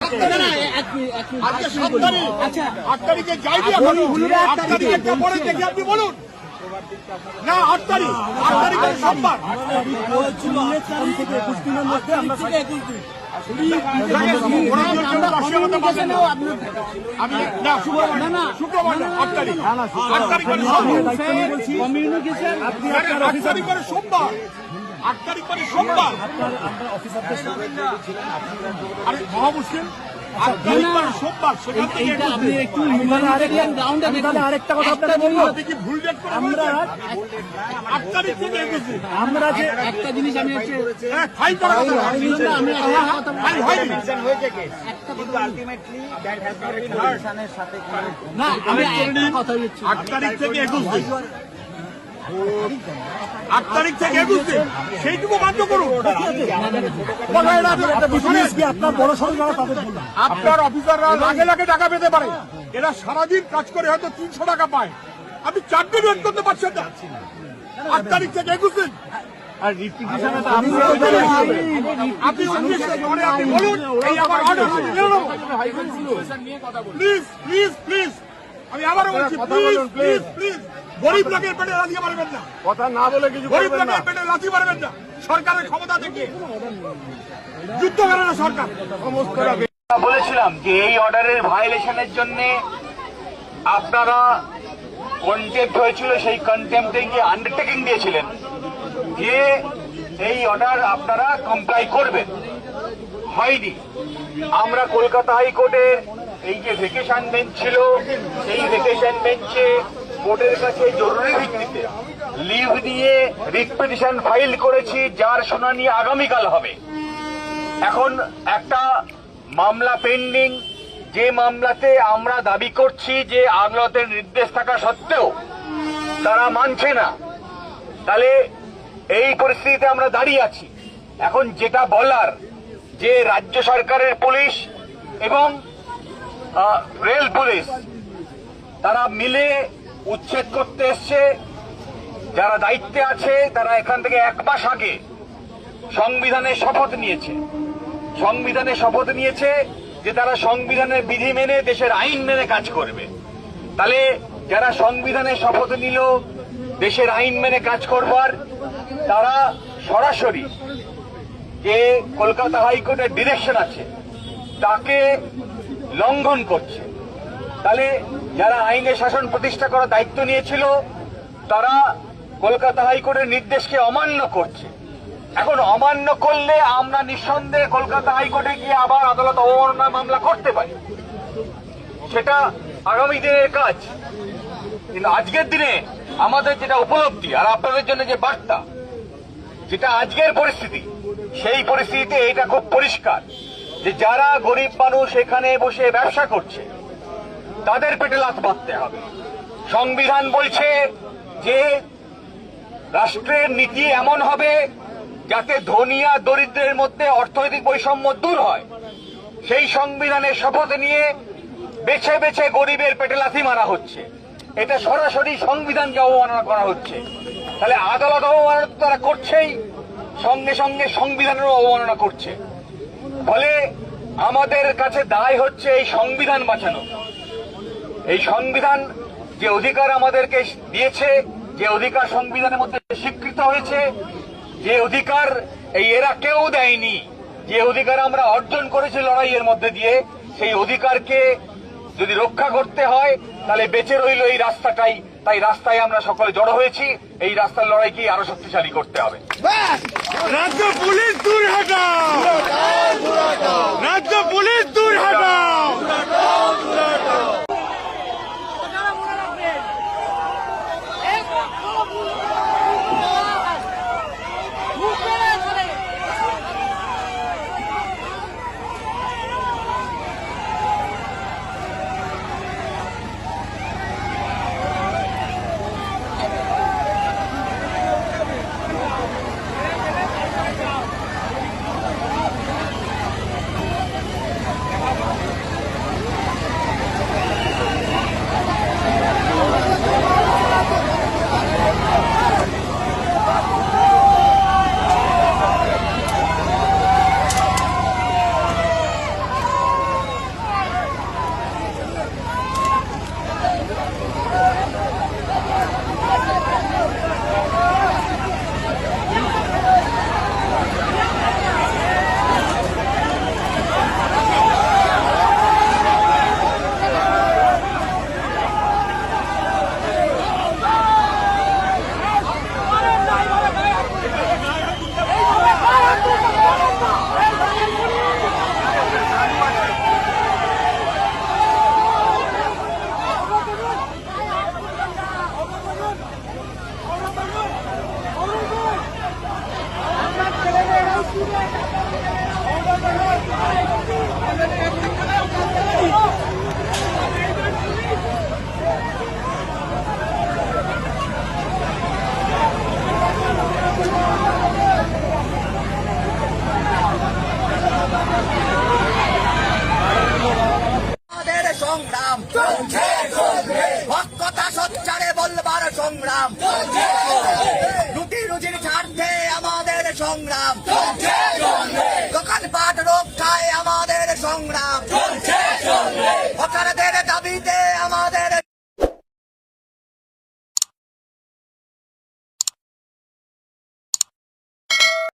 8 তারিখে যাইবি এখন 8 তারিখে একটা পরে দেখি আপনি বলুন না 8 তারিখের সোমবার থেকে 21 দিনের মধ্যে আমরা শুক্রবার 8 তারিখ 8 তারিখের সোমবার 8 তারিখ মানে সোমবার আরে মহা মুশকিল 8 তারিখ মানে সোমবার সেখান থেকে আপনি একটু আরেকটা কথা আপনাকে বলবো কি ভুল ডেট করে আমরা 8 তারিখ থেকে এসেছি আমরা যে একটা জিনিস আমি ফাইল করা কথা আমি হয়েছে কেস কিন্তু ultimately that has not been hard সাথে না আমি একটা কথা বলছি 8 তারিখ থেকে 21 দিন 8 তারিখ থেকে 21 দিন সেইটুকু বাধ্য করুন আপনার বড় সরকার তাদের বললাম আপনার অফিসাররা লাখে লাখে টাকা পেতে পারে এরা সারাদিন কাজ করে হয়তো 300 টাকা পায় আপনি 4 দিন ওয়েট করতে পারছেন না 8 তারিখ থেকে 21 দিন আর রিপিটিশনে আপনি আপনি বলুন এই আমার অর্ডার প্লিজ প্লিজ প্লিজ আমি আবারও বলছি প্লিজ প্লিজ প্লিজ গরিব লোকের পেটে লাথি মারবেন না কথা না বলে কিছু গরিব লোকের পেটে লাথি মারবেন না সরকারের ক্ষমতা থেকে যুদ্ধ করে না সরকার বলেছিলাম যে এই অর্ডারের ভায়োলেশনের জন্য আপনারা কন্টেম্প্ট হয়েছিল সেই কন্টেম্প্টে গিয়ে আন্ডারটেকিং দিয়েছিলেন যে এই অর্ডার আপনারা কমপ্লাই করবেন হয়নি আমরা কলকাতা হাইকোর্টের এই যে ভেকেশন বেঞ্চ ছিল সেই ভেকেশন বেঞ্চে কোর্টের কাছে জরুরি ভিত্তিতে লিভ দিয়ে রিট পিটিশন ফাইল করেছি যার শুনানি আগামীকাল হবে এখন একটা মামলা পেন্ডিং যে মামলাতে আমরা দাবি করছি যে আদালতের নির্দেশ থাকা সত্ত্বেও তারা মানছে না তাহলে এই পরিস্থিতিতে আমরা দাঁড়িয়ে আছি এখন যেটা বলার যে রাজ্য সরকারের পুলিশ এবং রেল পুলিশ তারা মিলে উচ্ছেদ করতে এসছে যারা দায়িত্বে আছে তারা এখান থেকে 1 মাস আগে সংবিধানের শপথ নিয়েছে যে তারা সংবিধানের বিধি মেনে দেশের আইন মেনে কাজ করবে তাহলে যারা সংবিধানের শপথ নিল দেশের আইন মেনে কাজ করবার তারা সরাসরি যে কলকাতা হাইকোর্টের ডিরেকশন আছে তাকে লঙ্ঘন করছে তাহলে যারা আইনের শাসন প্রতিষ্ঠা করার দায়িত্ব নিয়েছিল তারা কলকাতা হাইকোর্টের নির্দেশকে অমান্য করছে এখন অমান্য করলে আমরা নিঃসন্দেহে কলকাতা হাইকোর্টে গিয়ে আবার আদালত অবমাননা মামলা করতে পারি সেটা আগামী দিনের কাজ কিন্তু আজকের দিনে আমাদের যেটা উপলব্ধি আর আপনাদের জন্য যে বার্তা যেটা আজকের পরিস্থিতি সেই পরিস্থিতিতে এটা খুব পরিষ্কার যে যারা গরিব মানুষ এখানে বসে ব্যবসা করছে তাদের পেটে লাথ মারতে হবে সংবিধান বলছে যে রাষ্ট্রের নীতি এমন হবে যাতে ধনী আর দরিদ্রের মধ্যে অর্থনৈতিক বৈষম্য দূর হয় সেই সংবিধানের শপথ নিয়ে বেছে বেছে গরিবের পেটে লাথি মারা হচ্ছে এটা সরাসরি সংবিধানকে অবমাননা করা হচ্ছে তাহলে আদালত অবমাননা তারা করছেই সঙ্গে সঙ্গে সংবিধানেরও অবমাননা করছে ফলে আমাদের কাছে দায় হচ্ছে এই সংবিধান বাঁচানো এই সংবিধান যে অধিকার আমাদেরকে দিয়েছে যে অধিকার সংবিধানের মধ্যে স্বীকৃত হয়েছে যে অধিকার এরা কেউ দেয়নি যে অধিকার আমরা অর্জন করেছি লড়াইয়ের মধ্যে দিয়ে সেই অধিকারকে যদি রক্ষা করতে হয় তাহলে বেঁচে রইল এই রাস্তাটাই তাই রাস্তায় আমরা সকলে জড়ো হয়েছি এই রাস্তার লড়াইকে আরো শক্তিশালী করতে হবে রাজ্য পুলিশ দূর হটাও রাজ্য পুলিশ দূর হটাও সংগ্রাম, হক কথা সোচ্চারে বলবার সংগ্রাম, রুটি রুজির স্বার্থে আমাদের সংগ্রাম, দোকানপাট রক্ষায় আমাদের সংগ্রাম,